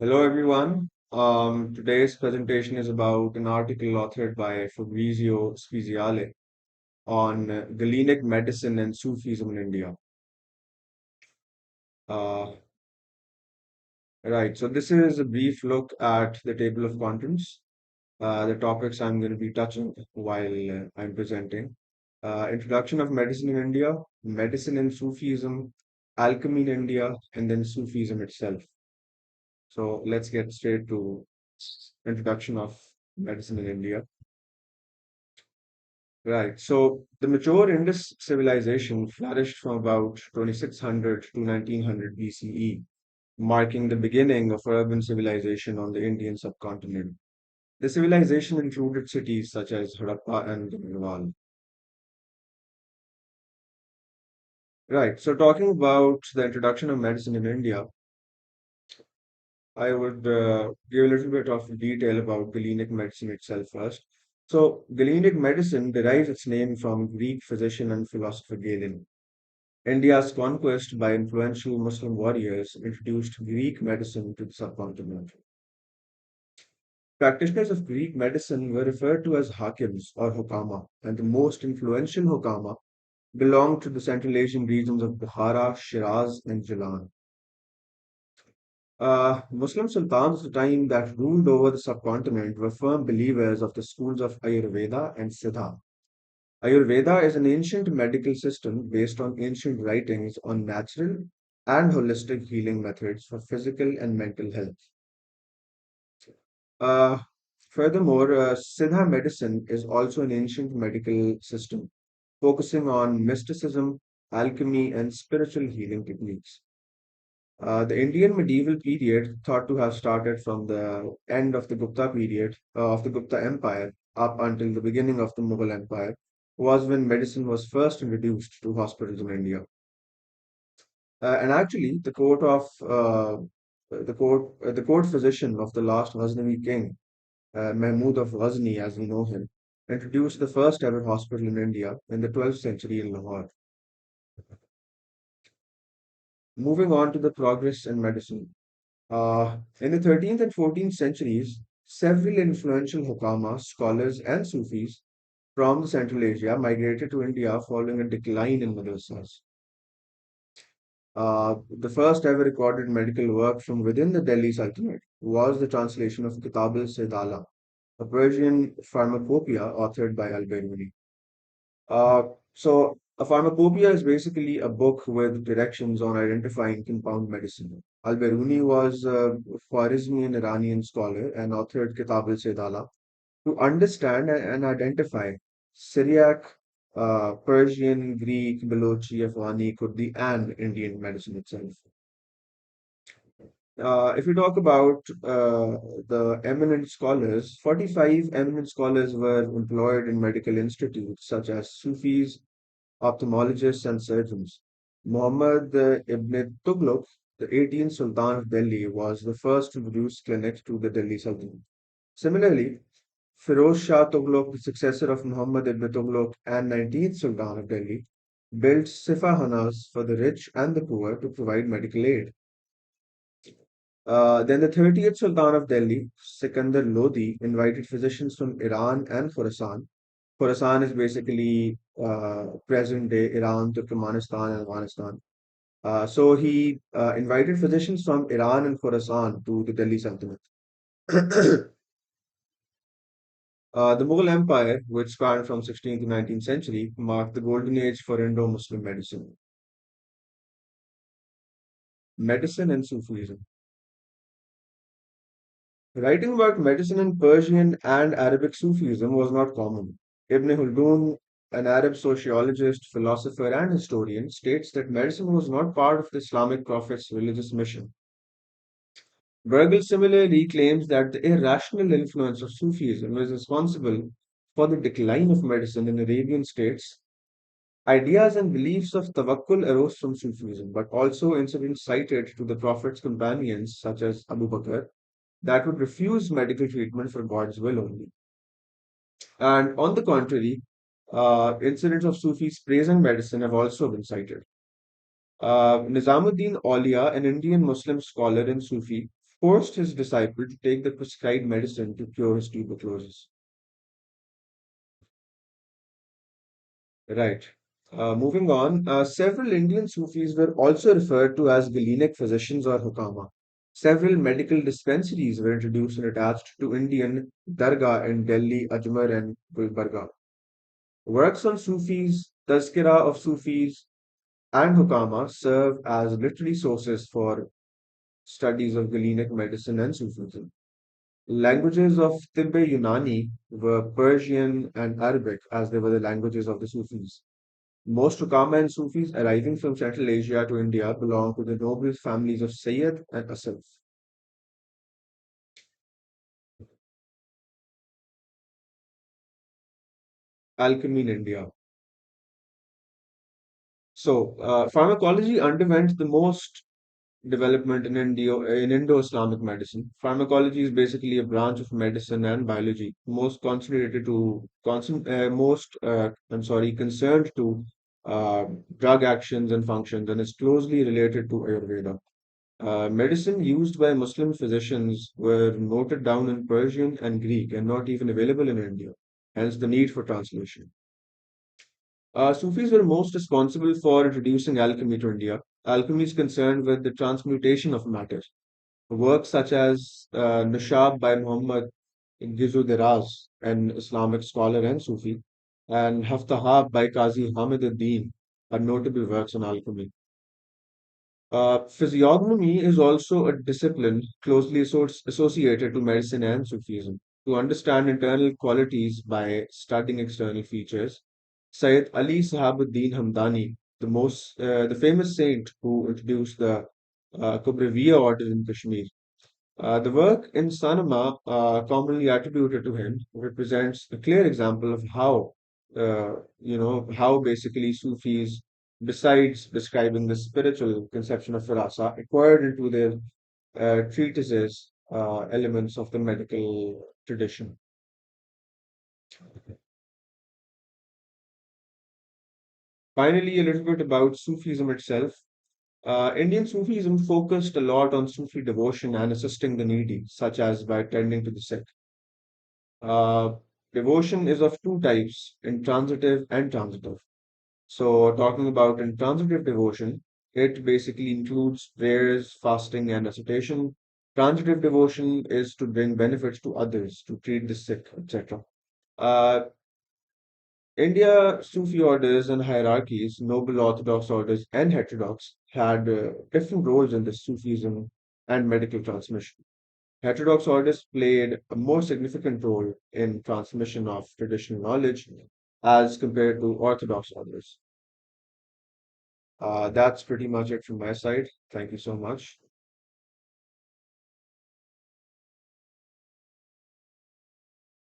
Hello, everyone. Today's presentation is about an article authored by Fabrizio Speziale on Galenic medicine and Sufism in India. Uh, right, so this is a brief look at the table of contents, the topics I'm going to be touching while I'm presenting. Introduction of medicine in India, medicine and Sufism, alchemy in India, and then Sufism itself. So let's get straight to introduction of medicine in India. Right. So the mature Indus civilization flourished from about 2600 to 1900 BCE, marking the beginning of urban civilization on the Indian subcontinent. The civilization included cities such as Harappa and Gangwal. Right. So talking about the introduction of medicine in India, I would give a little bit of detail about Galenic medicine itself first. So Galenic medicine derives its name from Greek physician and philosopher Galen. India's conquest by influential Muslim warriors introduced Greek medicine to the subcontinent. Practitioners of Greek medicine were referred to as hakims or hukama, and the most influential hukama belonged to the Central Asian regions of Bukhara, Shiraz, and Jilan. Muslim sultans of the time that ruled over the subcontinent were firm believers of the schools of Ayurveda and Siddha. Ayurveda is an ancient medical system based on ancient writings on natural and holistic healing methods for physical and mental health. Uh, Furthermore, Siddha medicine is also an ancient medical system focusing on mysticism, alchemy, and spiritual healing techniques. The Indian medieval period, thought to have started from the end of the Gupta period of the Gupta Empire up until the beginning of the Mughal Empire, was when medicine was first introduced to hospitals in India. And actually, the court physician of the last Ghaznavi king, Mahmud of Ghazni, as we know him, introduced the first ever hospital in India in the 12th century in Lahore. Moving on to the progress in medicine. In the 13th and 14th centuries, several influential Hukama, scholars, and Sufis from Central Asia migrated to India following a decline in madrasas. The first ever recorded medical work from within the Delhi Sultanate was the translation of Kitab al-Saydala, a Persian pharmacopoeia authored by al-Biruni. A pharmacopoeia is basically a book with directions on identifying compound medicine. Al-Biruni was a Khwarizmi and Iranian scholar and authored Kitab al-Saydala to understand and identify Syriac, Persian, Greek, Balochi, Afghani, Kurdi, and Indian medicine itself. If we talk about the eminent scholars, 45 eminent scholars were employed in medical institutes such as Sufis, ophthalmologists, and surgeons. Muhammad ibn Tughlaq, the 18th Sultan of Delhi, was the first to introduce clinics to the Delhi Sultanate. Similarly, Firoz Shah Tughlaq, the successor of Muhammad ibn Tughlaq and 19th Sultan of Delhi, built Sifahanas for the rich and the poor to provide medical aid. Then the 30th Sultan of Delhi, Sikandar Lodi, invited physicians from Iran and Khorasan. Khorasan is basically present-day Iran, Turkmenistan, and Afghanistan. So he invited physicians from Iran and Khorasan to the Delhi Sultanate. The Mughal Empire, which spanned from 16th to 19th century, marked the golden age for Indo-Muslim medicine. Medicine and Sufism. Writing about medicine in Persian and Arabic Sufism was not common. Ibn Khaldun, an Arab sociologist, philosopher, and historian, states that medicine was not part of the Islamic prophet's religious mission. Virgil similarly claims that the irrational influence of Sufism is responsible for the decline of medicine in Arabian states. Ideas and beliefs of tawakkul arose from Sufism, but also incidents cited to the Prophet's companions, such as Abu Bakr, that would refuse medical treatment for God's will only. And on the contrary, incidents of Sufis praising medicine have also been cited. Nizamuddin Aulia, an Indian Muslim scholar and Sufi, forced his disciple to take the prescribed medicine to cure his tuberculosis. Right. Moving on, several Indian Sufis were also referred to as Galenic physicians or hukama. Several medical dispensaries were introduced and attached to Indian Dargah in Delhi, Ajmer, and Gulbarga. Works on Sufis, Tazkira of Sufis, and Hukama serve as literary sources for studies of Galenic medicine and Sufism. Languages of Tibbe Yunani were Persian and Arabic, as they were the languages of the Sufis. Most Hukama and Sufis arriving from Central Asia to India belong to the noble families of Sayyid and Asaf. Alchemy in India. So, pharmacology underwent the most development in Indo-Islamic medicine. Pharmacology is basically a branch of medicine and biology, most concentrated to most I'm sorry, concerned to uh, drug actions and functions, and is closely related to Ayurveda. Medicine used by Muslim physicians were noted down in Persian and Greek and not even available in India, hence the need for translation. Sufis were most responsible for introducing alchemy to India. Alchemy is concerned with the transmutation of matter. Works such as Nashab by Muhammad Gizuderaz, an Islamic scholar and Sufi, and Haftahab by Qazi Hamid ad-Din are notable works on alchemy. Physiognomy is also a discipline closely associated to medicine and Sufism. To understand internal qualities by studying external features, Sayyid Ali Sahabuddin Hamdani, the famous saint who introduced the Kubraviya order in Kashmir, the work in Sanama, commonly attributed to him, represents a clear example of how, how basically Sufis, besides describing the spiritual conception of firasa, acquired into their treatises elements of the medical tradition. Finally, a little bit about Sufism itself. Indian Sufism focused a lot on Sufi devotion and assisting the needy, such as by tending to the sick. Uh, Devotion is of two types, intransitive and transitive. So, talking about intransitive devotion, it basically includes prayers, fasting, and recitation. Transitive devotion is to bring benefits to others, to treat the sick, etc. Uh, India Sufi orders and hierarchies, noble Orthodox orders and heterodox, had different roles in the Sufism and medical transmission. Heterodox orders played a more significant role in transmission of traditional knowledge as compared to Orthodox orders. That's pretty much it from my side. Thank you so much.